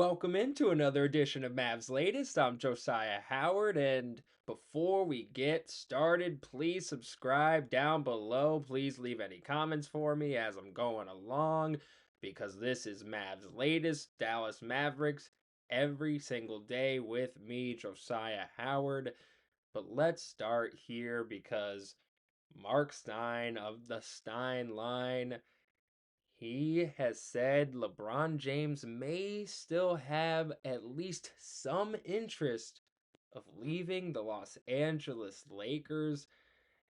Welcome into another edition of Mavs Latest. I'm Josyah Howard, and before we get started, please subscribe down below. Please leave any comments for me as I'm going along, because this is Mavs Latest, Dallas Mavericks, every single day with me, Josyah Howard. But let's start here because Mark Stein of the Stein line, he has said LeBron James may still have at least some interest of leaving the Los Angeles Lakers.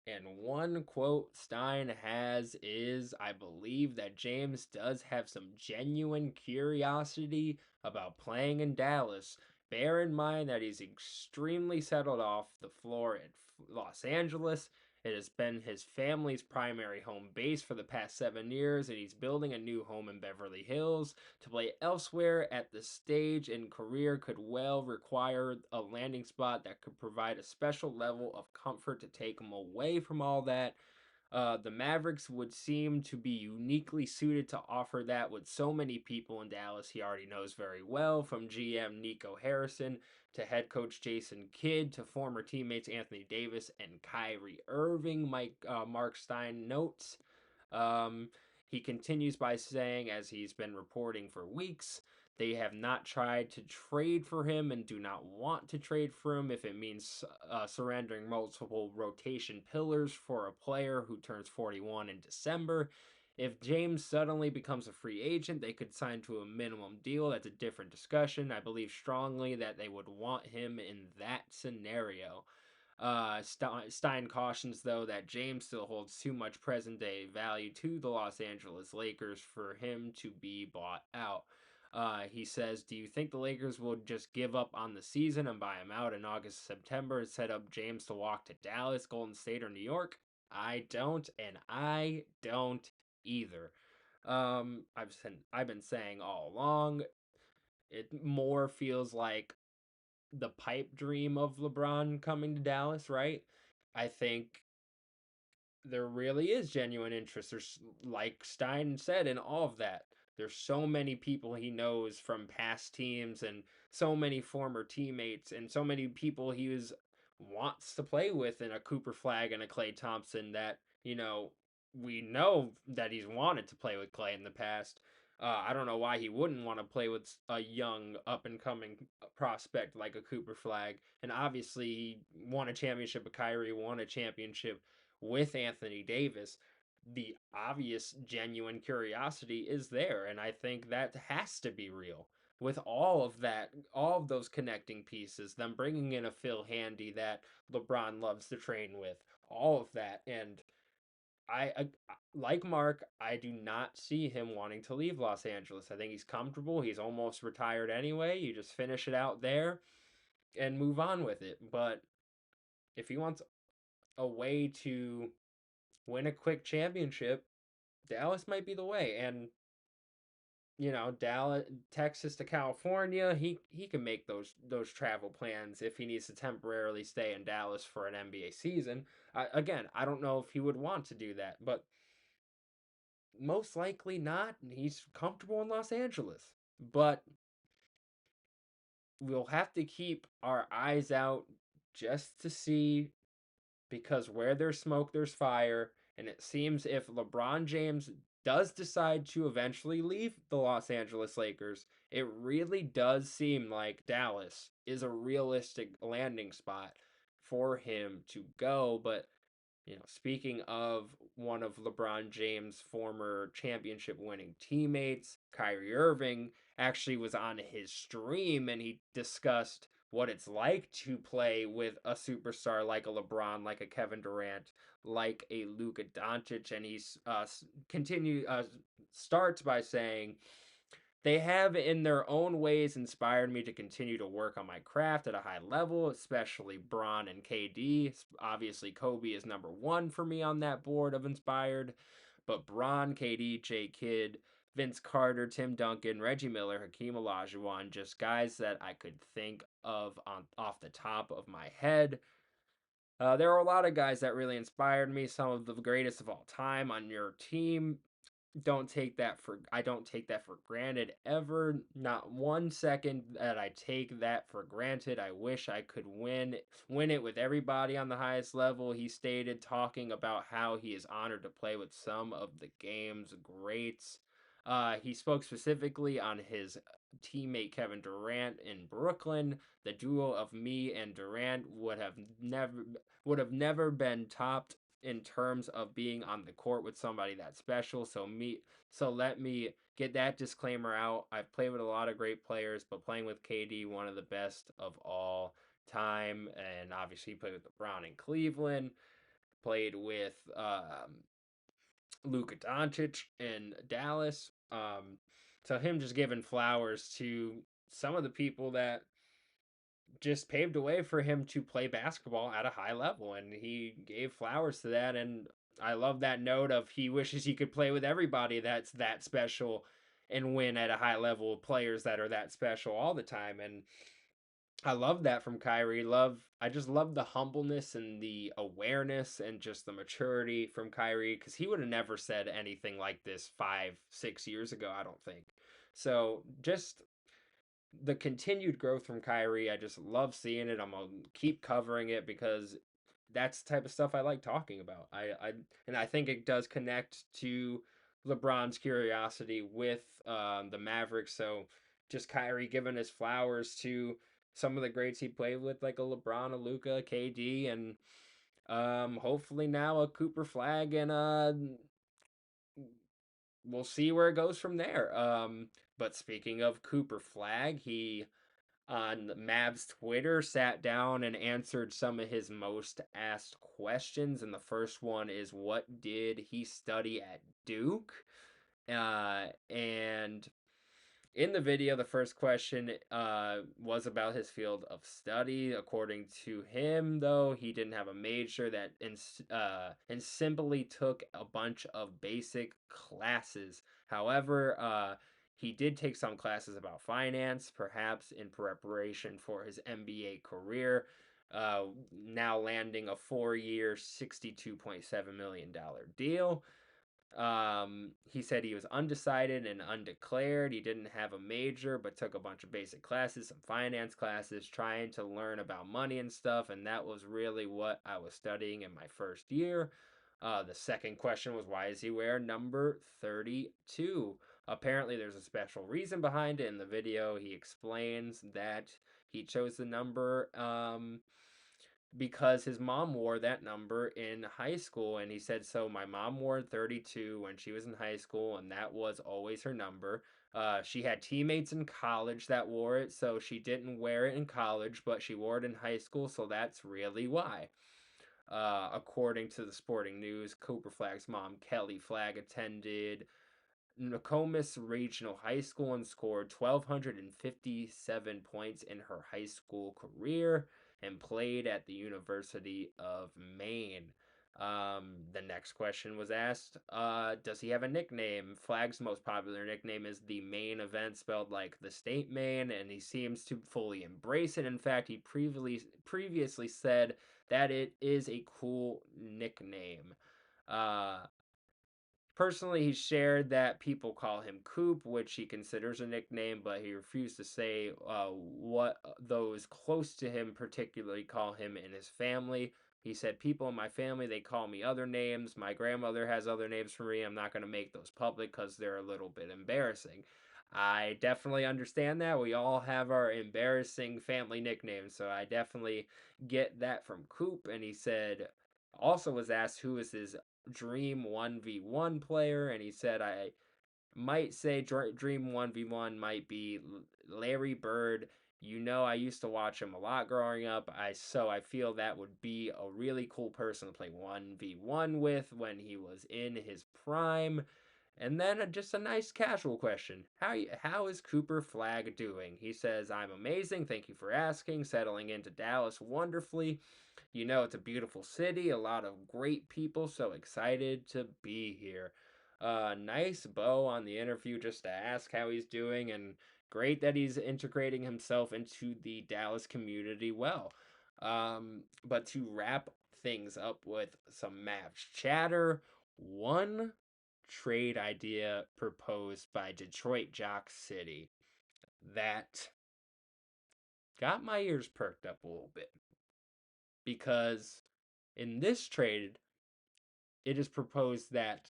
And one quote Stein has is, I believe that James does have some genuine curiosity about playing in Dallas. Bear in mind that he's extremely settled off the floor in Los Angeles. It has been his family's primary home base for the past 7 years, and he's building a new home in Beverly Hills. To play elsewhere at the stage in career could well require a landing spot that could provide a special level of comfort to take him away from all that. The Mavericks would seem to be uniquely suited to offer that with so many people in Dallas he already knows very well, from GM Nico Harrison to head coach Jason Kidd to former teammates Anthony Davis and Kyrie Irving, Mark Stein notes. Um, he continues by saying, as he's been reporting for weeks, they have not tried to trade for him and do not want to trade for him if it means surrendering multiple rotation pillars for a player who turns 41 in December. If James suddenly becomes a free agent, they could sign to a minimum deal. That's a different discussion. I believe strongly that they would want him in that scenario. Stein cautions, though, that James still holds too much present day value to the Los Angeles Lakers for him to be bought out. He says, do you think the Lakers will just give up on the season and buy him out in August, September, and set up James to walk to Dallas, Golden State, or New York? I don't, and I don't either. I've been saying all along, it more feels like the pipe dream of LeBron coming to Dallas, right? I think there really is genuine interest. There's, like Stein said, in all of that. There's so many people he knows from past teams and so many former teammates and so many people wants to play with in a Cooper Flagg and a Klay Thompson that, we know that he's wanted to play with Klay in the past. I don't know why he wouldn't want to play with a young up and coming prospect like a Cooper Flagg. And obviously, he won a championship with Kyrie, won a championship with Anthony Davis. The obvious genuine curiosity is there, and I think that has to be real. With all of that, all of those connecting pieces, them bringing in a Phil Handy that LeBron loves to train with, all of that, and I like Mark, I do not see him wanting to leave Los Angeles. I think he's comfortable. He's almost retired anyway. You just finish it out there and move on with it. But if he wants a way to win a quick championship, Dallas might be the way. And Dallas, Texas to California, he can make those travel plans if he needs to temporarily stay in Dallas for an NBA season. Again, I don't know if he would want to do that, but most likely not. He's comfortable in Los Angeles. But we'll have to keep our eyes out just to see, because where there's smoke, there's fire. And it seems if LeBron James does decide to eventually leave the Los Angeles Lakers, it really does seem like Dallas is a realistic landing spot for him to go. But speaking of one of LeBron James' former championship winning teammates, Kyrie Irving, actually was on his stream and he discussed what it's like to play with a superstar like a LeBron, like a Kevin Durant, like a Luka Doncic, and he's starts by saying, they have, in their own ways, inspired me to continue to work on my craft at a high level, especially Bron and KD. Obviously, Kobe is number one for me on that board of inspired, but Bron, KD, J. Kidd, Vince Carter, Tim Duncan, Reggie Miller, Hakeem Olajuwon, just guys that I could think of off the top of my head. There are a lot of guys that really inspired me, some of the greatest of all time on your team. I don't take that for granted ever. Not 1 second that I take that for granted. I wish I could win it with everybody on the highest level. He stated, talking about how he is honored to play with some of the game's greats. He spoke specifically on his teammate Kevin Durant in Brooklyn. The duo of me and Durant would have never been topped in terms of being on the court with somebody that special. So let me get that disclaimer out. I've played with a lot of great players, but playing with KD, one of the best of all time, and obviously played with LeBron in Cleveland, played with Luka Doncic in Dallas. So him just giving flowers to some of the people that just paved the way for him to play basketball at a high level, and he gave flowers to that. And I love that note of he wishes he could play with everybody that's that special and win at a high level, players that are that special all the time. And I love that from Kyrie. I just love the humbleness and the awareness and just the maturity from Kyrie, because he would have never said anything like this 5 6 years ago, I don't think. So just the continued growth from Kyrie, I just love seeing it. I'm gonna keep covering it because that's the type of stuff I like talking about. And I think it does connect to LeBron's curiosity with the Mavericks. So just Kyrie giving his flowers to some of the greats he played with, like a LeBron, a Luka, a KD, and hopefully now a Cooper Flagg, and we'll see where it goes from there. But speaking of Cooper Flagg, he on Mavs Twitter sat down and answered some of his most asked questions. And the first one is, what did he study at Duke? And in the video, the first question was about his field of study. According to him, though, he didn't have a major and simply took a bunch of basic classes. However, he did take some classes about finance, perhaps in preparation for his NBA career. Now landing a 4-year, $62.7 million deal. He said he was undecided and undeclared. He didn't have a major, but took a bunch of basic classes, some finance classes, trying to learn about money and stuff. And that was really what I was studying in my first year. The second question was, why does he wear number 32? Apparently, there's a special reason behind it. In the video, he explains that he chose the number because his mom wore that number in high school. And he said, so my mom wore 32 when she was in high school, and that was always her number. She had teammates in college that wore it, so she didn't wear it in college, but she wore it in high school, so that's really why. According to the Sporting News, Cooper Flagg's mom, Kelly Flagg, attended Nokomis Regional High School and scored 1,257 points in her high school career and played at the University of Maine. The next question was asked, does he have a nickname? Flagg's most popular nickname is the Maine Event, spelled like the state Maine, and he seems to fully embrace it. In fact, he previously said that it is a cool nickname. Uh, Personally, he shared that people call him Coop, which he considers a nickname, but he refused to say what those close to him particularly call him in his family. He said, people in my family, they call me other names. My grandmother has other names for me. I'm not going to make those public because they're a little bit embarrassing. I definitely understand that. We all have our embarrassing family nicknames, so I definitely get that from Coop. And he said, also was asked who is his Dream 1v1 player, and he said, I might say Dream 1v1 might be Larry Bird. You know, I used to watch him a lot growing up. I feel that would be a really cool person to play 1v1 with when he was in his prime. And then just a nice casual question. How is Cooper Flagg doing? He says, I'm amazing. Thank you for asking. Settling into Dallas wonderfully. You know, it's a beautiful city, a lot of great people, so excited to be here. Nice bow on the interview just to ask how he's doing, and great that he's integrating himself into the Dallas community well. But to wrap things up with some Mavs chatter, one trade idea proposed by Detroit Jock City that got my ears perked up a little bit because in this trade, it is proposed that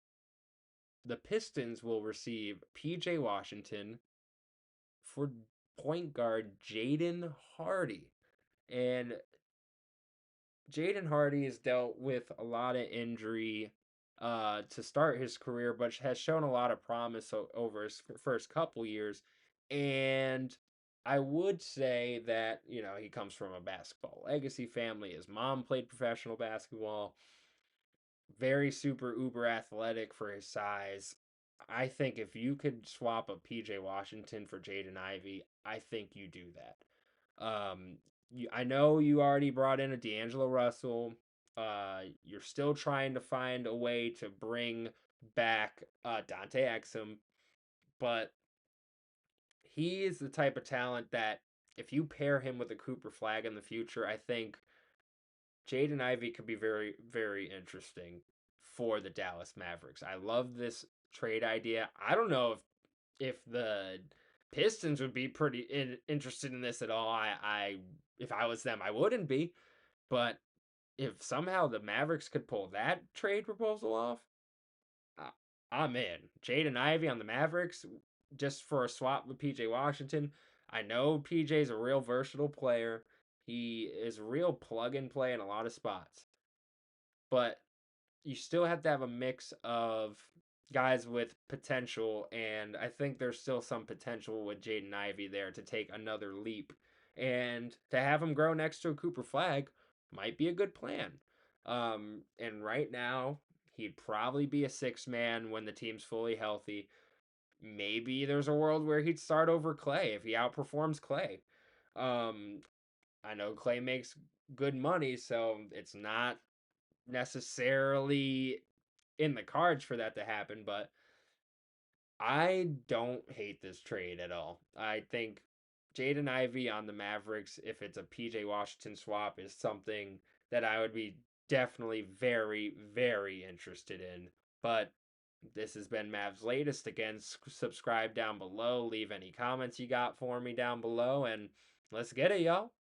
the Pistons will receive PJ Washington for point guard Jaden Hardy. And Jaden Hardy has dealt with a lot of injury to start his career, but has shown a lot of promise over his first couple years. And I would say that, he comes from a basketball legacy family. His mom played professional basketball, very super uber athletic for his size. I think if you could swap a PJ Washington for Jaden Ivey, I think you do that. I know you already brought in a D'Angelo Russell. You're still trying to find a way to bring back Dante Exum, but he is the type of talent that if you pair him with a Cooper Flagg in the future, I think Jaden Ivey could be very, very interesting for the Dallas Mavericks. I love this trade idea. I don't know if the Pistons would be pretty interested in this at all. If I was them, I wouldn't be. But if somehow the Mavericks could pull that trade proposal off, I, I'm in. Jaden Ivey on the Mavericks just for a swap with PJ Washington. I know PJ's a real versatile player. He is a real plug and play in a lot of spots. But you still have to have a mix of guys with potential, and I think there's still some potential with Jaden Ivey there to take another leap. And to have him grow next to a Cooper Flagg might be a good plan. And right now, he'd probably be a six man when the team's fully healthy. Maybe there's a world where he'd start over Clay if he outperforms Clay. Um, I know Clay makes good money, so it's not necessarily in the cards for that to happen, but I don't hate this trade at all. I think Jaden Ivey on the Mavericks, if it's a PJ Washington swap, is something that I would be definitely very, very interested in. But this has been Mavs Latest. Again, subscribe down below. Leave any comments you got for me down below, and let's get it, y'all.